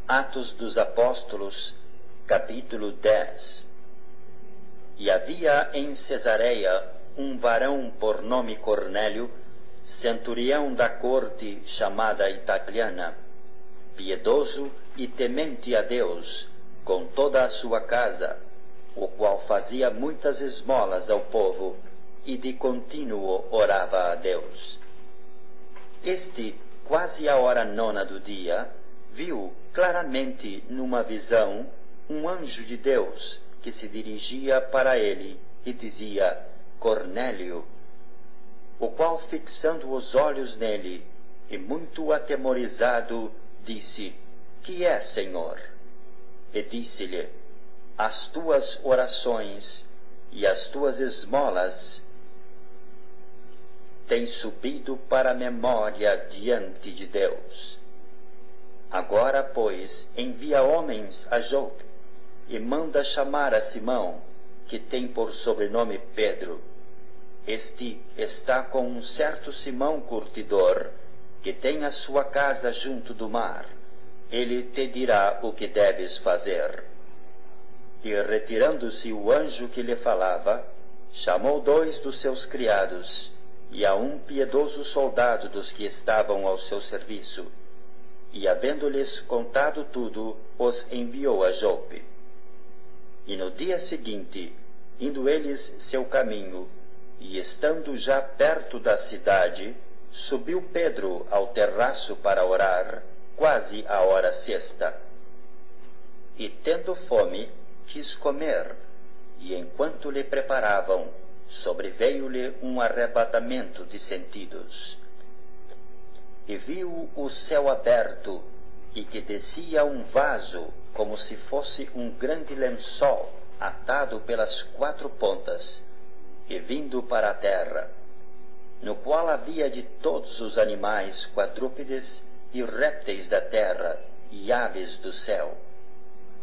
Atos dos Apóstolos, capítulo 10. E havia em Cesareia um varão por nome Cornélio, centurião da corte chamada italiana, piedoso e temente a Deus, com toda a sua casa, o qual fazia muitas esmolas ao povo e de contínuo orava a Deus. Este, quase à hora 9 do dia, viu claramente numa visão um anjo de Deus que se dirigia para ele e dizia: Cornélio. O qual, fixando os olhos nele e muito atemorizado, disse: Que é, Senhor? E disse-lhe: As tuas orações e as tuas esmolas têm subido para a memória diante de Deus. Agora, pois, envia homens a Jope e manda chamar a Simão, que tem por sobrenome Pedro. Este está com um certo Simão curtidor, que tem a sua casa junto do mar. Ele te dirá o que deves fazer. E retirando-se o anjo que lhe falava, chamou 2 dos seus criados, e a um piedoso soldado dos que estavam ao seu serviço, e havendo-lhes contado tudo, os enviou a Jope. E no dia seguinte, indo eles seu caminho, e estando já perto da cidade, subiu Pedro ao terraço para orar, quase à hora sexta. E tendo fome, quis comer, e enquanto lhe preparavam, sobreveio-lhe um arrebatamento de sentidos. E viu o céu aberto, e que descia um vaso, como se fosse um grande lençol, atado pelas 4 pontas, e vindo para a terra, no qual havia de todos os animais quadrúpedes e répteis da terra e aves do céu.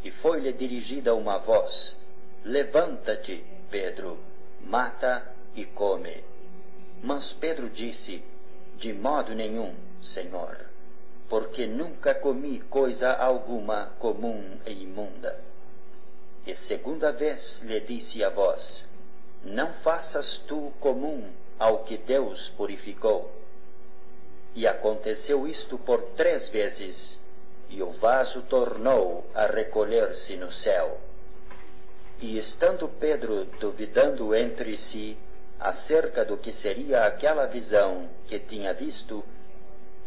E foi-lhe dirigida uma voz: Levanta-te, Pedro, mata e come. Mas Pedro disse: De modo nenhum, Senhor, porque nunca comi coisa alguma comum e imunda. E segunda vez lhe disse a voz: Não faças tu comum ao que Deus purificou. E aconteceu isto por 3 vezes, e o vaso tornou a recolher-se no céu. E estando Pedro duvidando entre si acerca do que seria aquela visão que tinha visto,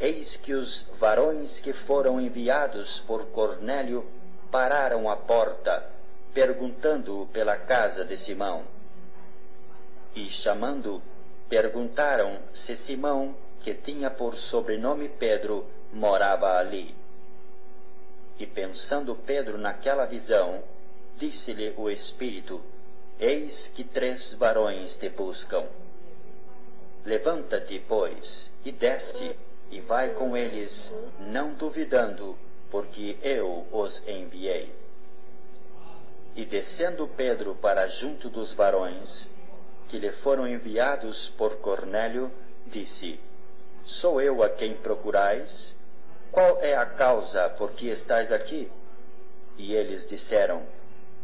eis que os varões que foram enviados por Cornélio pararam à porta, perguntando-o pela casa de Simão. E chamando, perguntaram se Simão, que tinha por sobrenome Pedro, morava ali. E pensando Pedro naquela visão, disse-lhe o Espírito: Eis que 3 varões te buscam. Levanta-te, pois, e desce, e vai com eles, não duvidando, porque eu os enviei. E descendo Pedro para junto dos varões, que lhe foram enviados por Cornélio, disse: Sou eu a quem procurais? Qual é a causa por que estais aqui? E eles disseram: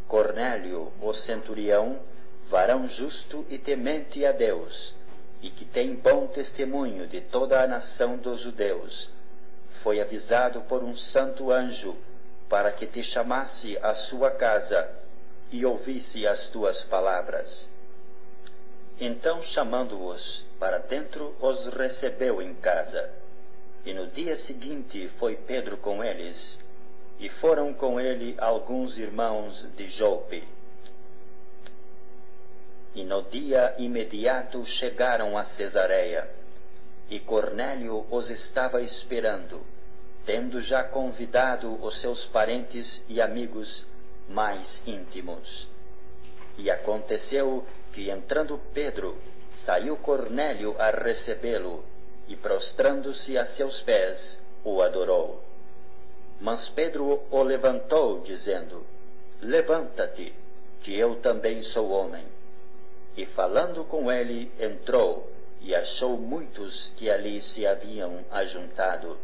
Cornélio, o centurião, varão justo e temente a Deus, e que tem bom testemunho de toda a nação dos judeus, foi avisado por um santo anjo para que te chamasse à sua casa e ouvisse as tuas palavras. Então, chamando-os para dentro, os recebeu em casa. E no dia seguinte foi Pedro com eles, e foram com ele alguns irmãos de Jope. E no dia imediato chegaram a Cesareia, e Cornélio os estava esperando, tendo já convidado os seus parentes e amigos mais íntimos. E aconteceu que, entrando Pedro, saiu Cornélio a recebê-lo, e prostrando-se a seus pés, o adorou. Mas Pedro o levantou, dizendo: Levanta-te, que eu também sou homem. E falando com ele, entrou, e achou muitos que ali se haviam ajuntado.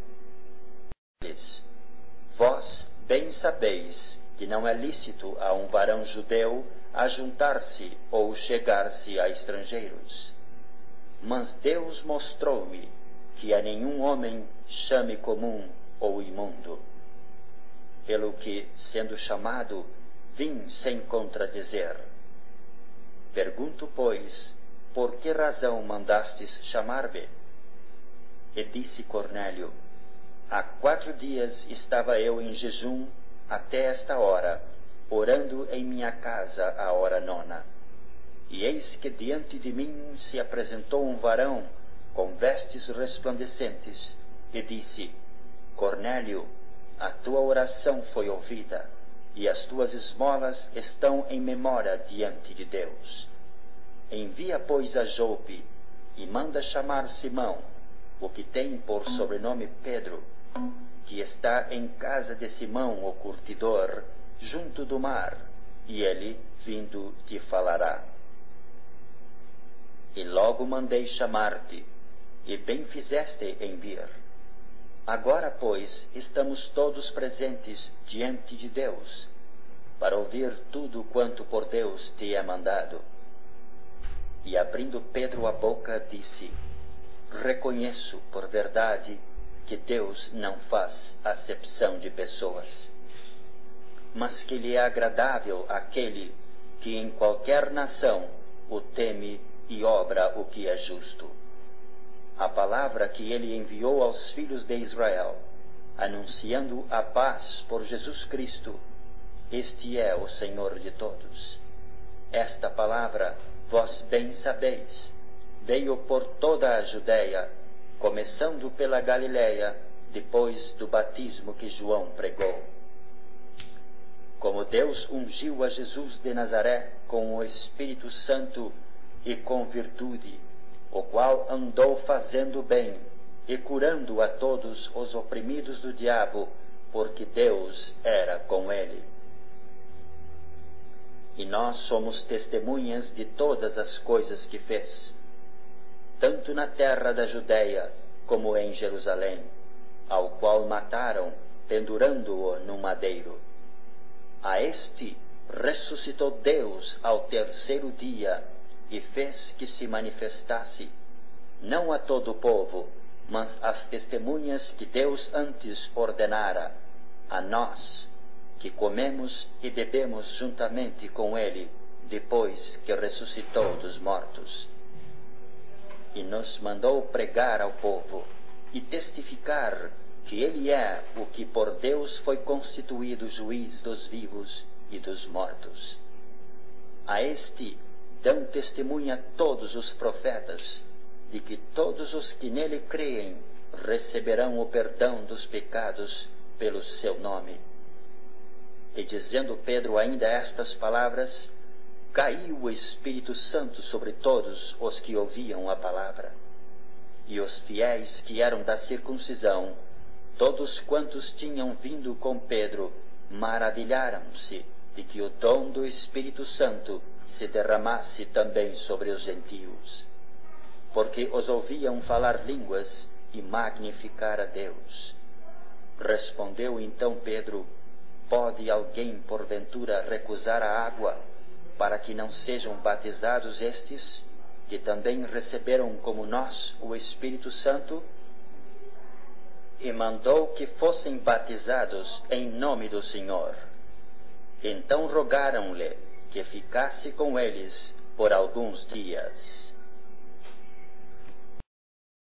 Vós bem sabeis que não é lícito a um varão judeu ajuntar-se ou chegar-se a estrangeiros. Mas Deus mostrou-me que a nenhum homem chame comum ou imundo. Pelo que, sendo chamado, vim sem contradizer. Pergunto, pois, por que razão mandastes chamar-me? E disse Cornélio: há 4 dias estava eu em jejum até esta hora, orando em minha casa à hora 9. E eis que diante de mim se apresentou um varão com vestes resplandecentes e disse: Cornélio, a tua oração foi ouvida, e as tuas esmolas estão em memória diante de Deus. Envia, pois, a Jope, e manda chamar Simão, o que tem por sobrenome Pedro, que está em casa de Simão o curtidor, junto do mar, e ele, vindo, te falará. E logo mandei chamar-te, e bem fizeste em vir. Agora, pois, estamos todos presentes diante de Deus, para ouvir tudo quanto por Deus te é mandado. E abrindo Pedro a boca, disse: reconheço por verdade que Deus não faz acepção de pessoas, mas que lhe é agradável aquele que em qualquer nação o teme e obra o que é justo. A palavra que ele enviou aos filhos de Israel, anunciando a paz por Jesus Cristo, este é o Senhor de todos. Esta palavra, vós bem sabeis, veio por toda a Judeia, começando pela Galileia, depois do batismo que João pregou. Como Deus ungiu a Jesus de Nazaré com o Espírito Santo e com virtude, o qual andou fazendo bem e curando a todos os oprimidos do diabo, porque Deus era com ele. E nós somos testemunhas de todas as coisas que fez, tanto na terra da Judeia como em Jerusalém, ao qual mataram, pendurando-o no madeiro. A este ressuscitou Deus ao 3º dia, e fez que se manifestasse, não a todo o povo, mas às testemunhas que Deus antes ordenara, a nós, que comemos e bebemos juntamente com ele, depois que ressuscitou dos mortos. E nos mandou pregar ao povo, e testificar que ele é o que por Deus foi constituído juiz dos vivos e dos mortos. A este dão testemunha todos os profetas, de que todos os que nele creem receberão o perdão dos pecados pelo seu nome. E dizendo Pedro ainda estas palavras, caiu o Espírito Santo sobre todos os que ouviam a palavra. E os fiéis que eram da circuncisão, todos quantos tinham vindo com Pedro, maravilharam-se de que o dom do Espírito Santo se derramasse também sobre os gentios, porque os ouviam falar línguas e magnificar a Deus. Respondeu então Pedro: pode alguém porventura recusar a água, para que não sejam batizados estes, que também receberam como nós o Espírito Santo? E mandou que fossem batizados em nome do Senhor. Então rogaram-lhe que ficasse com eles por alguns dias.